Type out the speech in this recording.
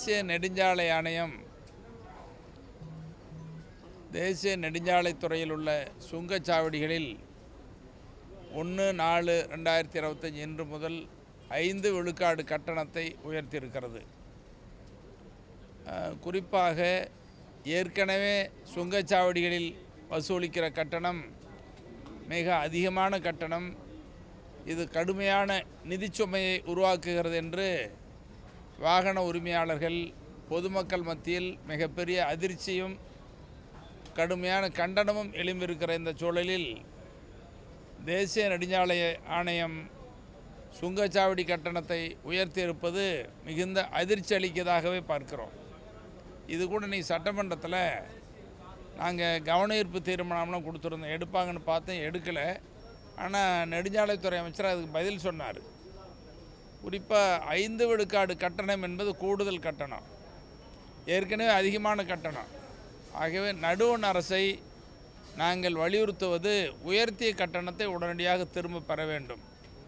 தேசிய நெடுஞ்சாலை ஆணையம் தேசிய நெடுஞ்சாலைத்துறையில் உள்ள சுங்கச்சாவடிகளில் 1/4/2025 இன்று முதல் 5 விழுக்காடு கட்டணத்தை உயர்த்தியிருக்கிறது. குறிப்பாக ஏற்கனவே சுங்கச்சாவடிகளில் வசூலிக்கிற கட்டணம் மிக அதிகமான கட்டணம். இது கடுமையான நிதிச்சுமையை உருவாக்குகிறது என்று வாகன உரிமையாளர்கள் பொதுமக்கள் மத்தியில் மிகப்பெரிய அதிர்ச்சியும் கடுமையான கண்டனமும் எழும்பியிருக்கிற இந்த சூழலில் தேசிய நெடுஞ்சாலை ஆணையம் சுங்கச்சாவடி கட்டணத்தை உயர்த்தியிருப்பது மிகுந்த அதிர்ச்சி அளிக்கதாகவே பார்க்கிறோம். இது கூட நீ சட்டமன்றத்தில் நாங்கள் கவன ஈர்ப்பு தீர்மானம்லாம் கொடுத்துருந்தோம், எடுப்பாங்கன்னு பார்த்தேன், எடுக்கலை. ஆனால் நெடுஞ்சாலைத்துறை அமைச்சர் அதுக்கு பதில் சொன்னார். குறிப்பாக 5 விழுக்காடு கட்டணம் என்பது கூடுதல் கட்டணம், ஏற்கனவே அதிகமான கட்டணம். ஆகவே நடுவண் அரசை நாங்கள் வலியுறுத்துவது உயர்த்திய கட்டணத்தை உடனடியாக திரும்ப பெற வேண்டும்.